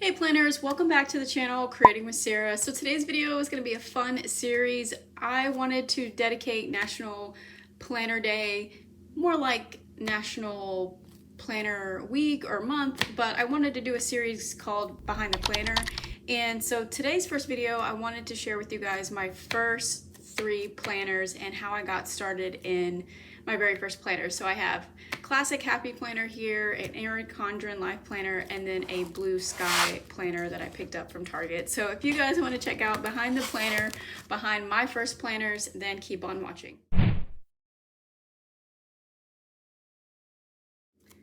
Hey planners, welcome back to the channel Creating with Sarah. So today's video is going to be a fun series. I wanted to dedicate National Planner Day, more like National Planner Week or month, but I wanted to do a series called Behind the Planner. And so today's first video, I wanted to share with you guys my first 3 planners and how I got started in my very first planner. So I have classic happy planner here, an Erin Condren life planner, and then a blue sky planner that I picked up from Target. So if you guys want to check out behind the planner, behind my first planners, then keep on watching.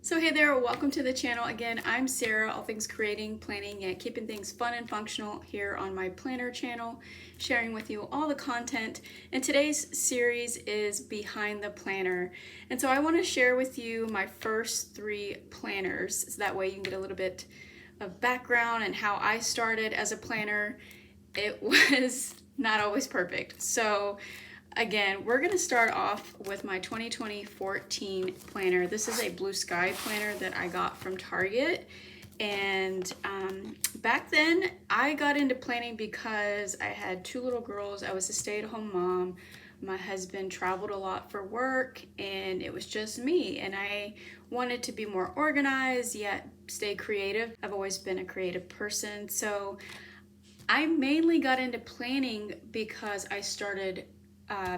So hey there, welcome to the channel. Again, I'm Sarah, all things creating, planning, and keeping things fun and functional here on my planner channel, sharing with you all the content. And today's series is Behind the Planner. And so I want to share with you my first 3 planners, so that way you can get a little bit of background and how I started as a planner. It was not always perfect. So again, we're going to start off with my 2020-14 planner. This is a blue sky planner that I got from Target. And back then, I got into planning because I had 2 little girls. I was a stay-at-home mom. My husband traveled a lot for work, and it was just me. And I wanted to be more organized, yet stay creative. I've always been a creative person. So I mainly got into planning because I started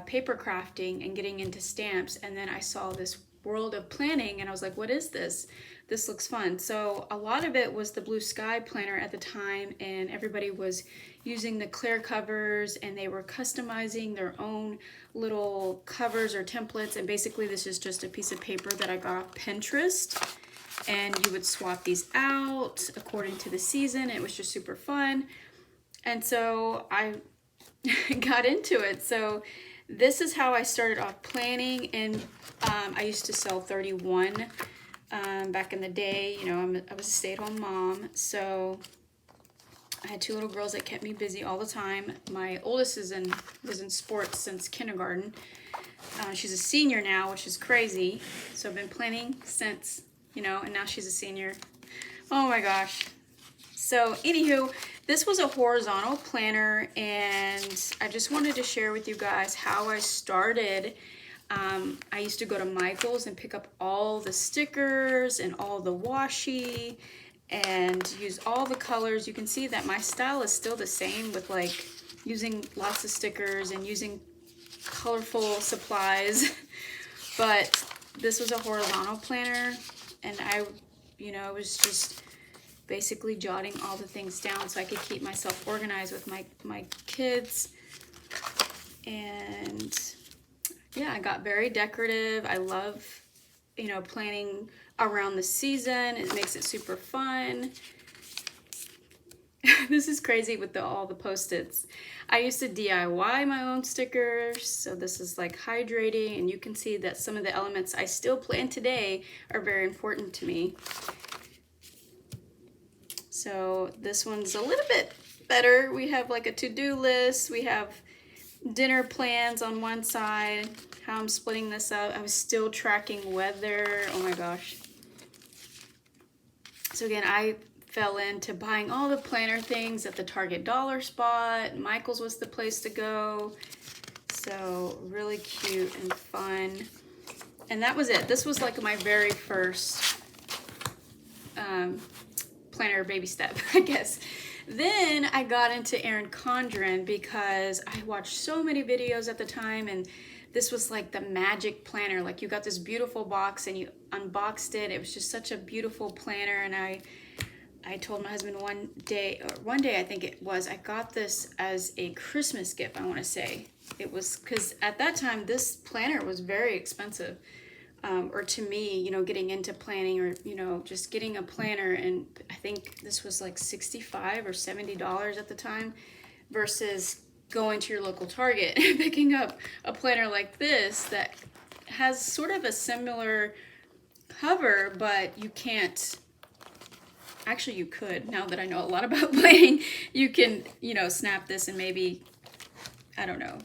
paper crafting and getting into stamps, and then I saw this world of planning and I was like, what is this? This looks fun. So a lot of it was the blue sky planner at the time, and everybody was using the clear covers and they were customizing their own little covers or templates. And basically this is just a piece of paper that I got off Pinterest, and you would swap these out according to the season. It was just super fun. And so I got into it. So this is how I started off planning, and I used to sell 31 back in the day. You know, I was a stay-at-home mom, so I had 2 little girls that kept me busy all the time. My oldest was in sports since kindergarten. She's a senior now, which is crazy. So I've been planning since, you know, and now she's a senior. Oh my gosh. So anywho, this was a horizontal planner, and I just wanted to share with you guys how I started. I used to go to Michael's and pick up all the stickers and all the washi and use all the colors. You can see that my style is still the same, with like using lots of stickers and using colorful supplies. But this was a horizontal planner, and it was just basically jotting all the things down so I could keep myself organized with my kids. And yeah, I got very decorative. I love, planning around the season. It makes it super fun. This is crazy with all the Post-its. I used to DIY my own stickers. So this is like hydrating, and you can see that some of the elements I still plan today are very important to me. So this one's a little bit better. We have like a to-do list. We have dinner plans on one side, how I'm splitting this up. I was still tracking weather. Oh my gosh. So again, I fell into buying all the planner things at the Target dollar spot. Michael's was the place to go. So really cute and fun. And that was it. This was like my very first planner baby step, I guess. Then I got into Erin Condren because I watched so many videos at the time, and this was like the magic planner. Like, you got this beautiful box and you unboxed it. It was just such a beautiful planner. And I told my husband one day I think it was, I got this as a Christmas gift, I want to say. It was because at that time this planner was very expensive. Or to me, getting into planning, or, just getting a planner, and I think this was like $65 or $70 at the time, versus going to your local Target and picking up a planner like this that has sort of a similar cover, but you can't, actually you could, now that I know a lot about planning, you can, snap this and maybe, I don't know,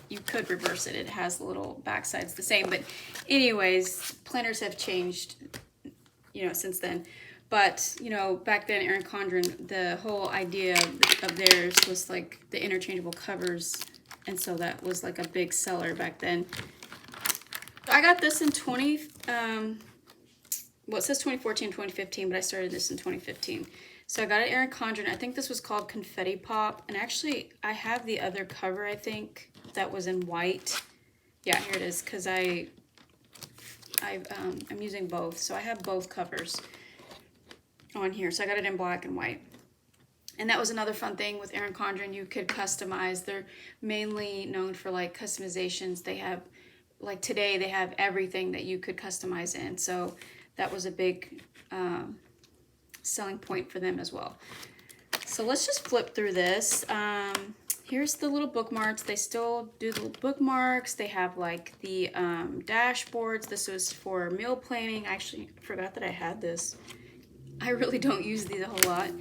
you could reverse it. It has the little back sides the same, but anyways, planners have changed, since then. But, you know, back then, Erin Condren, the whole idea of theirs was like the interchangeable covers. And so that was like a big seller back then. I got this in well, it says 2014, 2015, but I started this in 2015. So I got it Erin Condren. I think this was called Confetti Pop. And actually, I have the other cover, I think, that was in white. Yeah, here it is, because I'm using both. So I have both covers on here. So I got it in black and white. And that was another fun thing with Erin Condren. You could customize. They're mainly known for like customizations. They have, like today, they have everything that you could customize in. So that was a big selling point for them as well. So let's just flip through this. Here's the little bookmarks. They still do the bookmarks. They have like the dashboards. This was for meal planning. I actually forgot that I had this. I really don't use these a whole lot.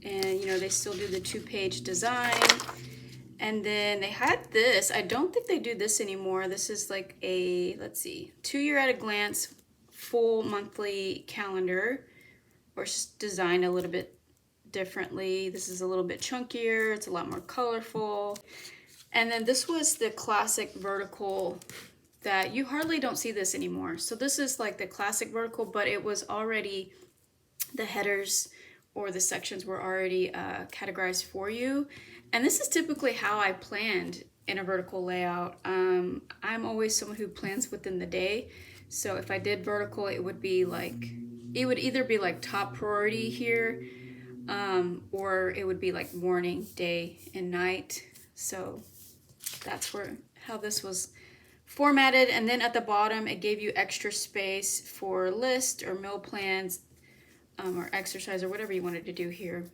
And you know, they still do the 2-page design. And then they had this. I don't think they do this anymore. This is like a, let's see, 2-year at a glance full monthly calendar, or just designed a little bit differently. This is a little bit chunkier. It's a lot more colorful. And then this was the classic vertical that you hardly don't see this anymore. So this is like the classic vertical, but it was already, the headers or the sections were already categorized for you. And this is typically how I planned in a vertical layout. I'm always someone who plans within the day. So if I did vertical, it would be like, it would either be like top priority here, or it would be like morning, day, and night. So that's how this was formatted. And then at the bottom, it gave you extra space for list or meal plans, or exercise, or whatever you wanted to do here.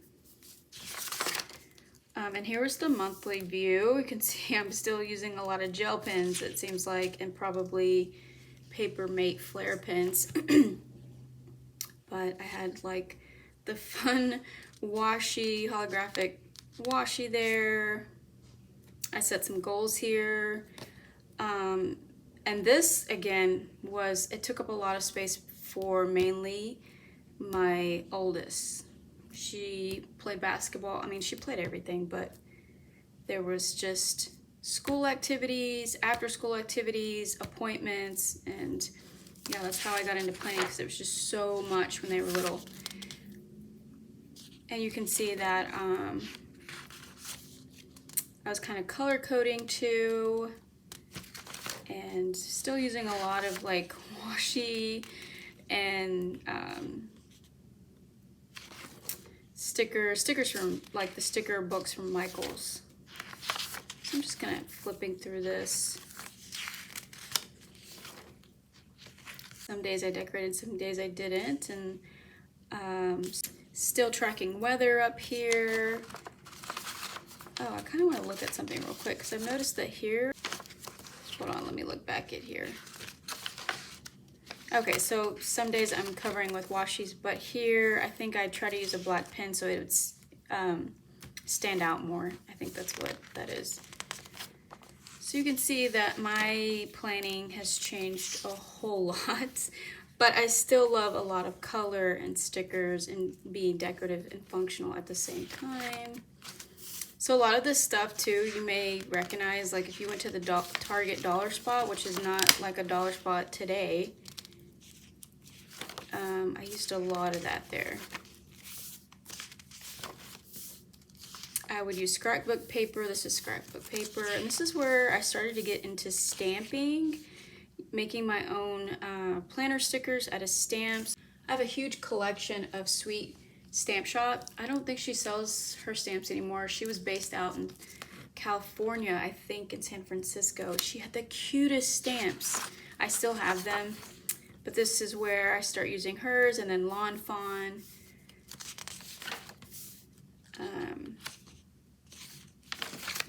And here was the monthly view. You can see I'm still using a lot of gel pens, it seems like, and probably Paper Mate Flare pens. But I had like the fun washi, holographic washi there. I set some goals here. And this, again, it took up a lot of space for mainly my oldest. She played basketball. I mean, she played everything, but there was just school activities, after school activities, appointments, and yeah, that's how I got into planning, because it was just so much when they were little. And you can see that I was kind of color coding too, and still using a lot of like washi and stickers from like the sticker books from Michaels. So I'm just kind of flipping through this. Some days I decorated, some days I didn't, and still tracking weather up here. Oh, I kind of want to look at something real quick, because I've noticed that here, hold on, let me look back at here. Okay, so some days I'm covering with washi's, but here I think I try to use a black pen so it would stand out more. I think that's what that is. So you can see that my planning has changed a whole lot, but I still love a lot of color and stickers and being decorative and functional at the same time. So a lot of this stuff too, you may recognize, like if you went to the Target dollar spot, which is not like a dollar spot today, I used a lot of that there. I would use scrapbook paper. This is scrapbook paper, and this is where I started to get into stamping, making my own planner stickers out of stamps. I have a huge collection of Sweet Stamp Shop. I don't think she sells her stamps anymore. She was based out in California, I think in San Francisco. She had the cutest stamps. I still have them, but this is where I start using hers, and then Lawn Fawn.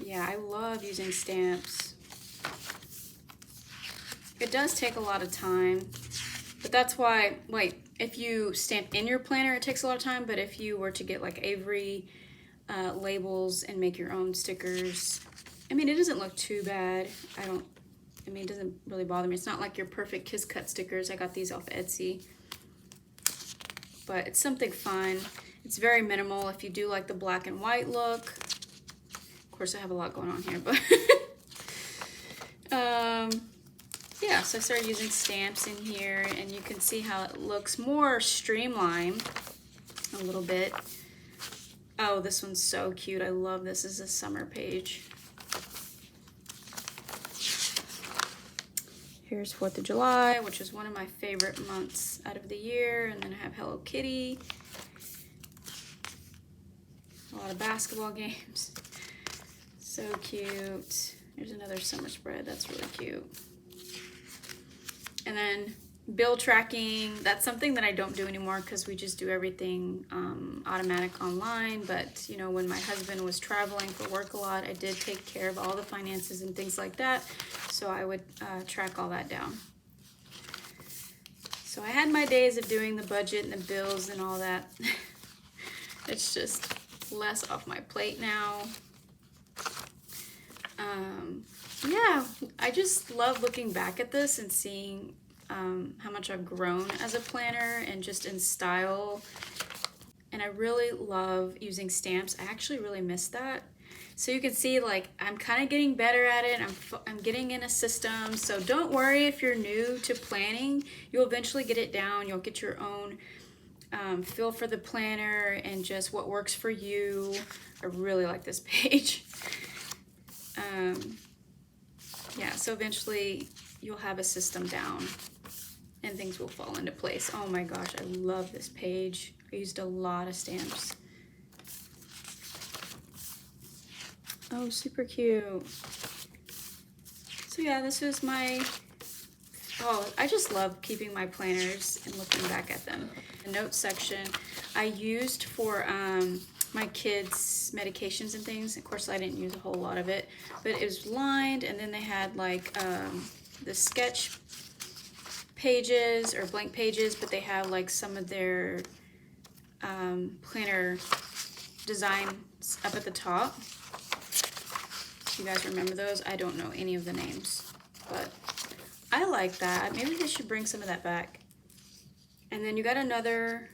Yeah, I love using stamps. It does take a lot of time, but that's why, like, if you stamp in your planner, it takes a lot of time, but if you were to get like Avery labels and make your own stickers, I mean, it doesn't look too bad. I mean, it doesn't really bother me. It's not like your perfect Kiss Cut stickers. I got these off Etsy. but it's something fun. It's very minimal if you do like the black and white look. Of course, I have a lot going on here, but yeah, so I started using stamps in here, and you can see how it looks more streamlined a little bit. Oh, this one's so cute. I love this. This is a summer page. Here's 4th of July, which is one of my favorite months out of the year. And then I have Hello Kitty. A lot of basketball games. So cute. Here's another summer spread. That's really cute. And then bill tracking. That's something that I don't do anymore because we just do everything automatic online. But, you know, when my husband was traveling for work a lot, I did take care of all the finances and things like that. So I would track all that down. So I had my days of doing the budget and the bills and all that. It's just less off my plate now. Yeah, I just love looking back at this and seeing how much I've grown as a planner and just in style. And I really love using stamps. I actually really miss that. So you can see, like, I'm kind of getting better at it. I'm getting in a system. So don't worry if you're new to planning. You'll eventually get it down. You'll get your own feel for the planner and just what works for you. I really like this page. Yeah, so eventually you'll have a system down and things will fall into place. Oh my gosh, I love this page. I used a lot of stamps. Oh, super cute. So yeah, this is my, oh, I just love keeping my planners and looking back at them. The notes section I used for my kids' medications and things. Of course, I didn't use a whole lot of it, but it was lined, and then they had like the sketch pages or blank pages, but they have like some of their planner designs up at the top. You guys remember those? I don't know any of the names, but I like that. Maybe they should bring some of that back. And then you got another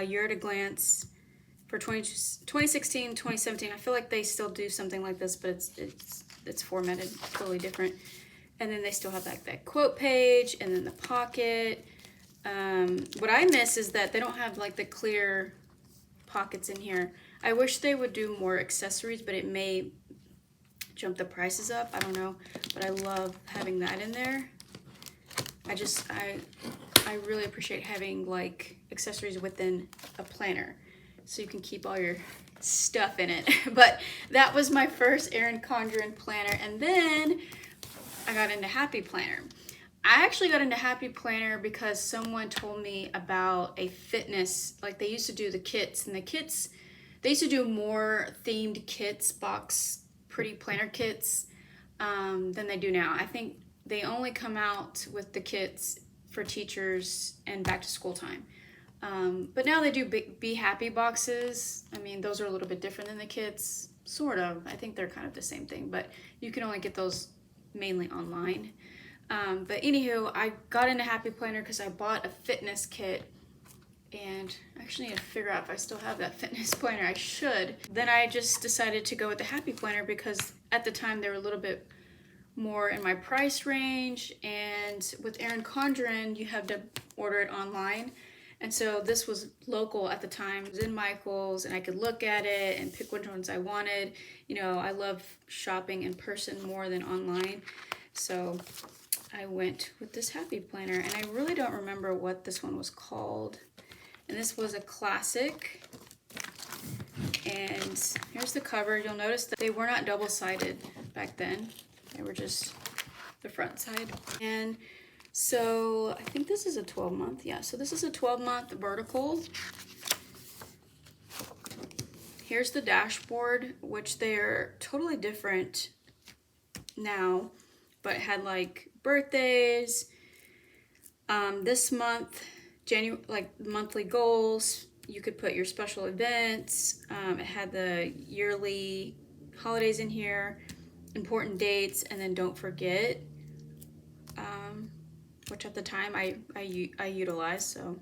year at a glance for 2016, 2017. I feel like they still do something like this, but it's formatted totally different. And then they still have like that quote page and then the pocket. What I miss is that they don't have like the clear pockets in here. I wish they would do more accessories, but it may jump the prices up. I don't know, but I love having that in there. I really appreciate having like accessories within a planner so you can keep all your stuff in it. But that was my first Erin Condren planner, and then I got into Happy Planner. I actually got into Happy Planner because someone told me about a fitness, like they used to do the kits, and the kits, they used to do more themed kits, box pretty planner kits than they do now. I think they only come out with the kits for teachers and back to school time. But now they do Be Happy boxes. I mean, those are a little bit different than the kits, sort of. I think they're kind of the same thing, but you can only get those mainly online. But anywho, I got into Happy Planner because I bought a fitness kit, and I actually need to figure out if I still have that fitness planner. I should. Then I just decided to go with the Happy Planner because at the time they were a little bit more in my price range, and with Erin Condren you have to order it online, and so this was local at the time. It was in Michael's, and I could look at it and pick which ones I wanted. You know, I love shopping in person more than online, so I went with this Happy Planner, and I really don't remember what this one was called. And this was a classic, and here's the cover. You'll notice that they were not double-sided back then. They were just the front side. And so I think this is a 12-month. Yeah, so this is a 12-month vertical. Here's the dashboard, which they're totally different now, but had like birthdays, this month, like monthly goals. You could put your special events. It had the yearly holidays in here, important dates, and then don't forget, which at the time I utilized, so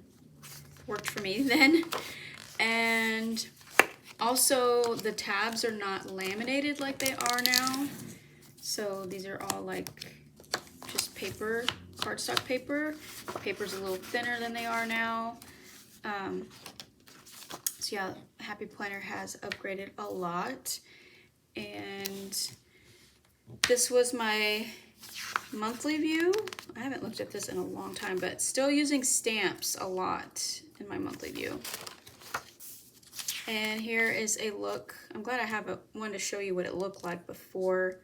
worked for me then. And also the tabs are not laminated like they are now. So these are all like just paper, cardstock paper. The paper's a little thinner than they are now. So yeah, Happy Planner has upgraded a lot. And this was my monthly view. I haven't looked at this in a long time, but still using stamps a lot in my monthly view. And here is a look. I'm glad I have one to show you what it looked like before,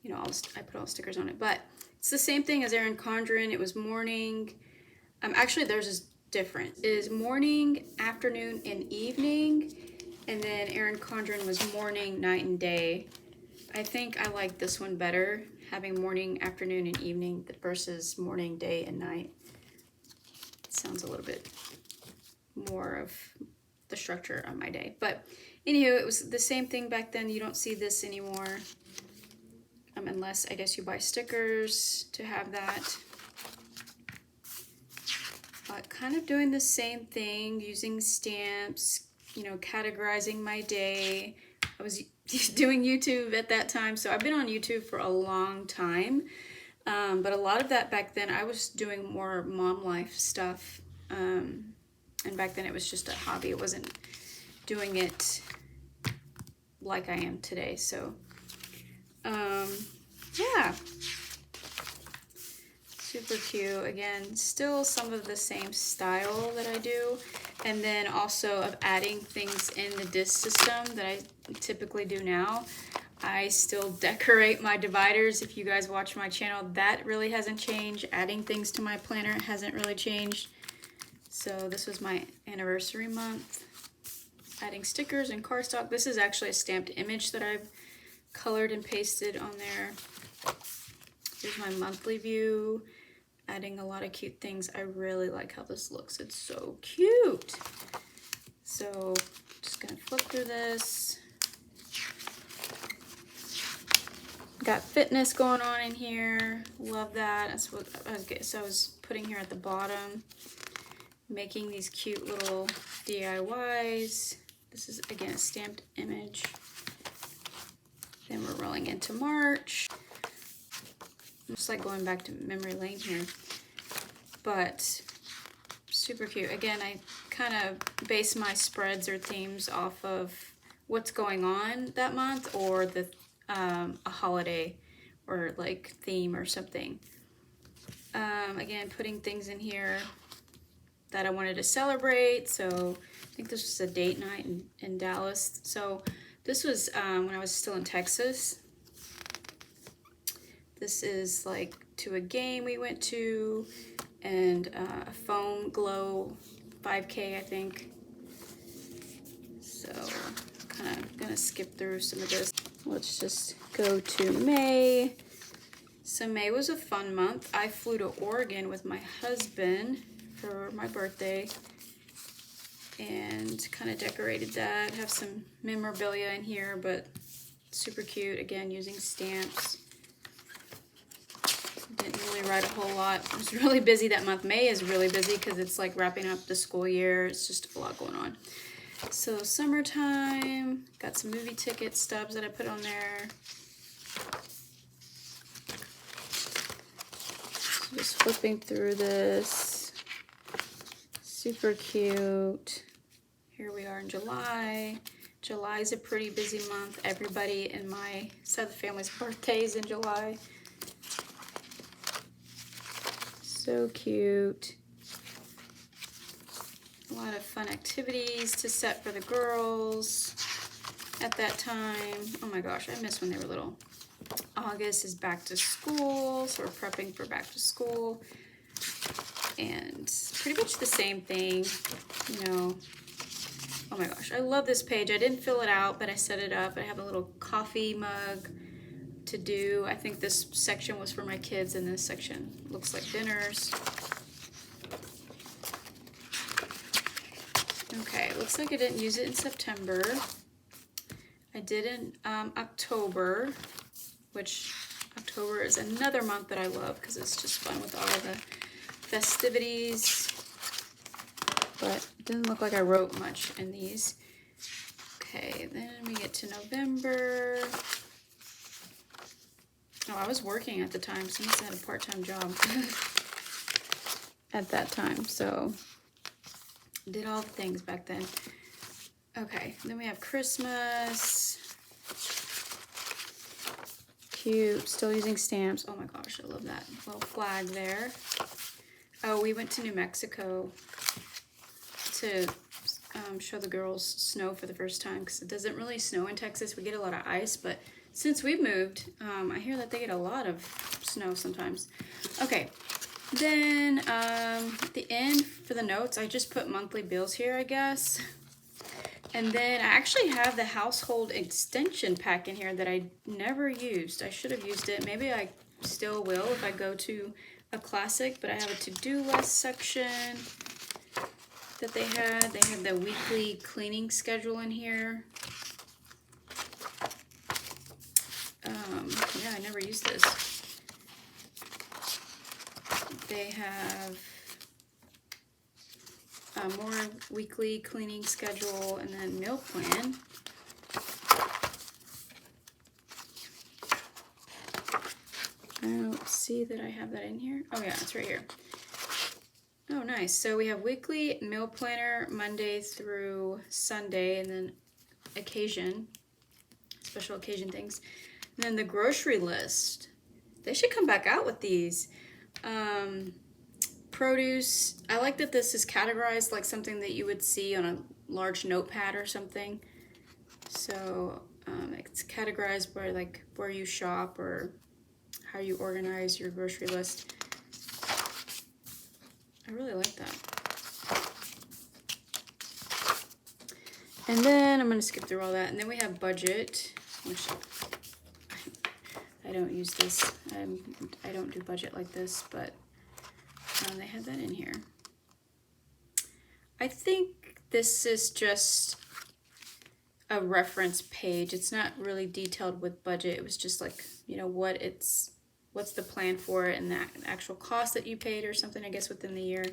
you know, I put all the stickers on it. But it's the same thing as Erin Condren. It was morning. Actually, theirs is different. It is morning, afternoon, and evening. And then Erin Condren was morning, night, and day. I think I like this one better, having morning, afternoon, and evening versus morning, day, and night. It sounds a little bit more of the structure of my day. But anywho, it was the same thing back then. You don't see this anymore, unless I guess you buy stickers to have that. But kind of doing the same thing, using stamps, you know, categorizing my day. I was doing YouTube at that time, so I've been on YouTube for a long time. But a lot of that back then, I was doing more mom life stuff. And back then it was just a hobby. It wasn't doing it like I am today. So, yeah. Super cute. Again, still some of the same style that I do. And then also of adding things in the disc system that I typically do now. I still decorate my dividers. If you guys watch my channel, that really hasn't changed. Adding things to my planner hasn't really changed. So this was my anniversary month. Adding stickers and cardstock. This is actually a stamped image that I've colored and pasted on there. Here's my monthly view. Adding a lot of cute things. I really like how this looks. It's so cute. So just gonna flip through this. Got fitness going on in here. Love that. That's what I was putting here at the bottom. Making these cute little DIYs. This is, again, a stamped image. Then we're rolling into March. Just like going back to memory lane here. But super cute. Again, I kind of base my spreads or themes off of what's going on that month, or the a holiday or like theme or something. Again, putting things in here that I wanted to celebrate. So I think this was a date night in Dallas. So this was when I was still in Texas. This is like to a game we went to, and a foam glow 5K, I think. So kind of gonna skip through some of this. Let's just go to May. So May was a fun month. I flew to Oregon with my husband for my birthday and kind of decorated that. Have some memorabilia in here, but super cute. Again, using stamps. Didn't really write a whole lot. I was really busy that month. May is really busy because it's like wrapping up the school year. It's just a lot going on. So summertime, got some movie ticket stubs that I put on there. So just flipping through this. Super cute. Here we are in July. July is a pretty busy month. Everybody in my side of the family's birthday is in July. So cute. A lot of fun activities to set for the girls at that time. Oh my gosh, I miss when they were little. August is back to school, so we're prepping for back to school. And pretty much the same thing, you know. Oh my gosh, I love this page. I didn't fill it out, but I set it up. I have a little coffee mug to do. I think this section was for my kids, and this section looks like dinners. Okay, looks like I didn't use it in September. I did in October, which October is another month that I love because it's just fun with all of the festivities. but it doesn't look like I wrote much in these. Okay, then we get to November. Oh, I was working at the time, so I must have had a part-time job at that time, so did all the things back then. Okay, then we have Christmas. Cute, still using stamps. Oh my gosh, I love that little flag there. Oh, we went to New Mexico to show the girls snow for the first time, because it doesn't really snow in Texas. We get a lot of ice, but since we've moved, I hear that they get a lot of snow sometimes. Okay, then at the end for the notes, I just put monthly bills here, I guess. And then I actually have the household extension pack in here that I never used. I should have used it. Maybe I still will if I go to a classic, but I have a to-do list section that they had. They had the weekly cleaning schedule in here. Yeah, I never used this. They have more weekly cleaning schedule, and then meal plan. I don't see that I have that in here. Oh yeah, it's right here. Oh, nice. So we have weekly meal planner Monday through Sunday, and then occasion, special occasion things. And then the grocery list. They should come back out with these. Produce. I like that this is categorized like something that you would see on a large notepad or something. So it's categorized by like where you shop or how you organize your grocery list. I really like that. And then I'm going to skip through all that. And then we have budget, which I don't use this. I don't do budget like this, but they had that in here. I think this is just a reference page. It's not really detailed with budget. It was just like, you know, what's the plan for it and the actual cost that you paid or something, I guess, within the year.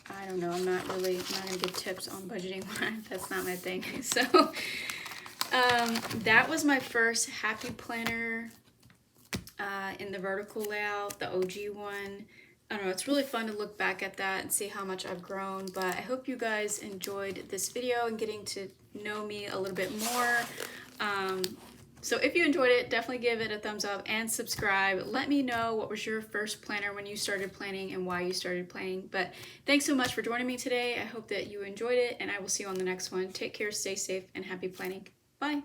I don't know. I'm not going to give tips on budgeting. That's not my thing. So that was my first Happy Planner in the vertical layout, the OG one. I don't know, it's really fun to look back at that and see how much I've grown, but I hope you guys enjoyed this video and getting to know me a little bit more. So if you enjoyed it, definitely give it a thumbs up and subscribe. Let me know what was your first planner when you started planning and why you started planning. But thanks so much for joining me today. I hope that you enjoyed it, and I will see you on the next one. Take care, stay safe, and happy planning. Bye.